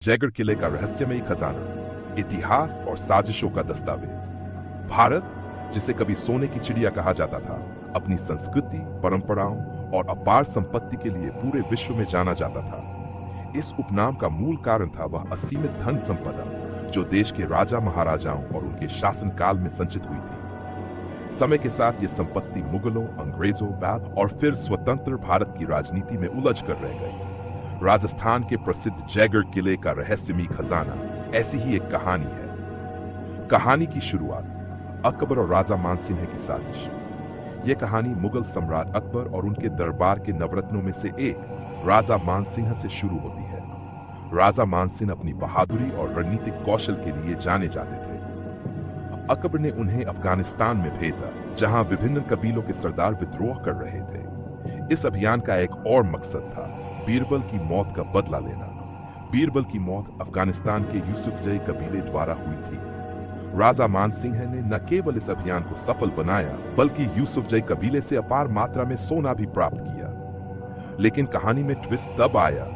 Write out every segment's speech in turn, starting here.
जयगढ़ किले का रहस्यमयी खजाना, इतिहास और साजिशों का दस्तावेज। भारत, जिसे कभी सोने की चिड़िया कहा जाता था, अपनी संस्कृति, परंपराओं और अपार संपत्ति के लिए पूरे विश्व में जाना जाता था। इस उपनाम का मूल कारण था वह असीमित धन संपदा जो देश के राजा महाराजाओं और उनके शासनकाल में संचित हुई थी। समय के साथ ये संपत्ति मुगलों, अंग्रेजों, बाद और फिर स्वतंत्र भारत की राजनीति में उलझ कर रह गई। राजस्थान के प्रसिद्ध जयगढ़ किले का रहस्यमयी खजाना ऐसी ही एक कहानी है। कहानी की शुरुआत अकबर और राजा मानसिंह की साजिश। यह कहानी मुगल सम्राट अकबर और उनके दरबार के नवरत्नों में से एक राजा मानसिंह से शुरू होती है। राजा मानसिंह अपनी बहादुरी और रणनीतिक कौशल के लिए जाने जाते थे। अकबर ने उन्हें अफगानिस्तान में भेजा, जहां विभिन्न कबीलों के सरदार विद्रोह कर रहे थे। इस अभियान का एक और मकसद था बीरबल की मौत का बदला लेना। बीरबल की मौत अफगानिस्तान के यूसुफजई कबीले द्वारा हुई थी। राजा मानसिंह ने न केवल इस अभियान को सफल बनाया, बल्कि यूसुफजई कबीले से अपार मात्रा में सोना भी प्राप्त किया। लेकिन कहानी में ट्विस्ट तब आया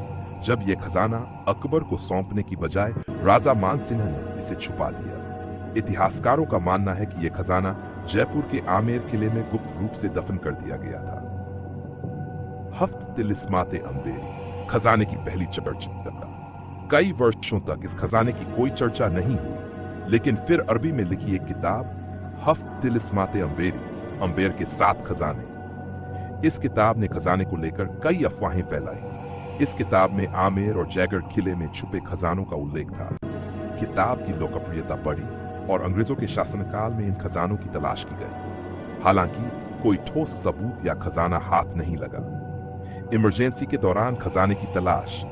जब यह खजाना अकबर को सौंपने की बजाय राजा मानसिंह ने इसे छुपा दिया। इतिहासकारों का मानना है कि यह खजाना जयपुर के आमेर किले में गुप्त रूप से दफन कर दिया गया था। हफ्त तिलिस्माते अंबेरी, खजाने की पहली चर्चा। कई वर्षों तक इस खजाने की कोई चर्चा नहीं हुई, लेकिन फिर अरबी में लिखी एक किताब हफ्त तिलिस्माते अंबेरी, अंबेर के 7 खजाने। इस किताब ने खजाने को लेकर कई अफवाहें फैलाई। इस किताब में आमेर और जयगढ़ किले में छुपे खजानों का उल्लेख था। किताब की लोकप्रियता बढ़ी और अंग्रेजों के शासनकाल में इन खजानों की तलाश की गई। हालांकि कोई ठोस सबूत या खजाना हाथ नहीं लगा। इमरजेंसी के दौरान खजाने की तलाश।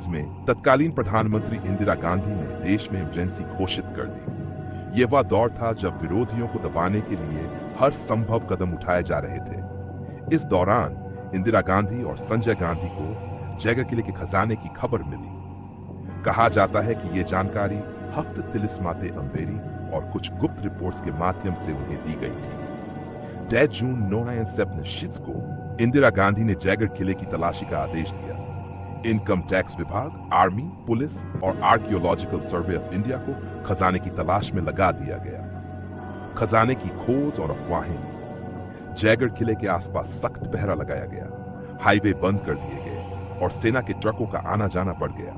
में तत्कालीन प्रधानमंत्री इंदिरा गांधी ने देश में इमरजेंसी घोषित कर दी। यह वह दौर था जब विरोधियों को दबाने के लिए हर संभव कदम उठाए जा रहे थे। इस दौरान इंदिरा गांधी और संजय गांधी को जयगढ़ किले के खजाने की खबर मिली। कहा जाता है कि यह जानकारी हफ्त तिलिस्माते अंबेरी और कुछ गुप्त रिपोर्ट्स के माध्यम से उन्हें दी गई थी। 10 जून 1976 को इंदिरा गांधी ने जयगढ़ किले की तलाशी का आदेश दिया। इनकम टैक्स विभाग, आर्मी, पुलिस और आर्कियोलॉजिकल सर्वे ऑफ इंडिया को खजाने की तलाश में लगा दिया गया। खजाने की खोज और अफवाहें। जयगढ़ किले के आसपास सख्त पहरा लगाया गया, हाईवे बंद कर दिए गए और सेना के ट्रकों का आना जाना बढ़ गया।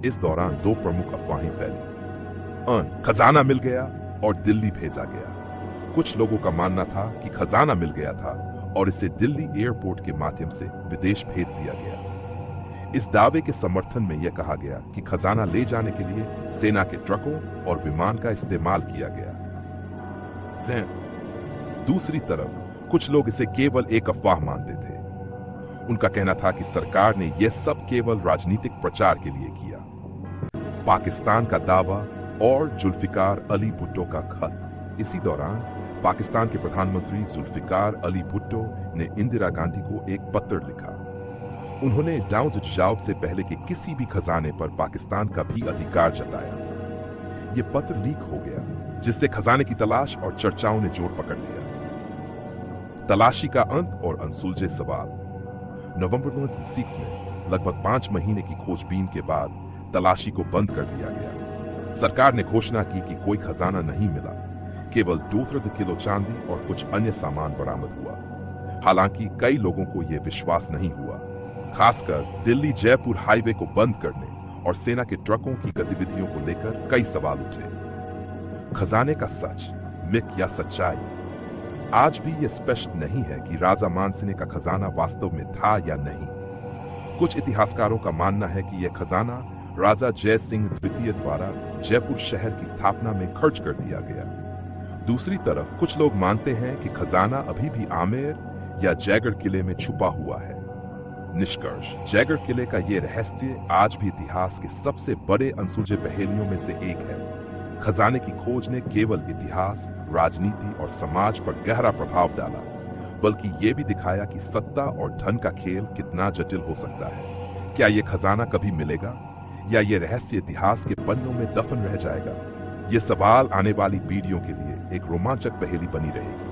इस दौरान 2 प्रमुख अफवाहें फैली। खजाना मिल गया और दिल्ली भेजा गया। कुछ लोगों का मानना था कि खजाना मिल गया था और इसे दिल्ली एयरपोर्ट के माध्यम से विदेश भेज दिया गया। इस दावे के समर्थन में यह कहा गया कि खजाना ले जाने के लिए सेना के ट्रकों और विमान का इस्तेमाल किया गया। दूसरी तरफ कुछ लोग इसे केवल एक अफवाह मानते थे। उनका कहना था कि सरकार ने यह सब केवल राजनीतिक प्रचार के लिए किया। पाकिस्तान का दावा और जुल्फिकार अली भुट्टो का खत। इसी दौरान पाकिस्तान के प्रधानमंत्री जुल्फिकार अली भुट्टो ने इंदिरा गांधी को एक पत्र लिखा। उन्होंने जाओ से पहले के किसी भी खजाने पर पाकिस्तान का भी अधिकार जताया। यह पत्र लीक हो गया, जिससे खजाने की तलाश और चर्चाओं ने जोर पकड़ लिया। तलाशी का अंत और अनसुलझे सवाल। नवंबर 1966 में लगभग 5 महीने की खोजबीन के बाद तलाशी को बंद कर दिया गया। सरकार ने घोषणा की कि कोई खजाना नहीं मिला, केवल 2 किलो चांदी और कुछ अन्य सामान बरामद हुआ। हालांकि कई लोगों को यह विश्वास नहीं हुआ, खासकर दिल्ली जयपुर हाईवे को बंद करने और सेना के ट्रकों की गतिविधियों को लेकर कई सवाल उठे। खजाने का सच, मिथ या सच्चाई। आज भी यह स्पष्ट नहीं है कि राजा मानसिंह का खजाना वास्तव में था या नहीं। कुछ इतिहासकारों का मानना है कि यह खजाना राजा जय सिंह द्वितीय द्वारा जयपुर शहर की स्थापना में खर्च कर दिया गया। दूसरी तरफ कुछ लोग मानते हैं कि खजाना अभी भी आमेर या जयगढ़ किले में छुपा हुआ है। निष्कर्ष, जयगढ़ किले का यह रहस्य आज भी इतिहास के सबसे बड़े अनसुलझे पहेलियों में से एक है। खजाने की खोज ने केवल इतिहास, राजनीति और समाज पर गहरा प्रभाव डाला, बल्कि यह भी दिखाया कि सत्ता और धन का खेल कितना जटिल हो सकता है। क्या यह खजाना कभी मिलेगा या यह रहस्य इतिहास के पन्नों में दफन रह जाएगा? ये सवाल आने वाली पीढ़ियों के लिए एक रोमांचक पहेली बनी रहेगी।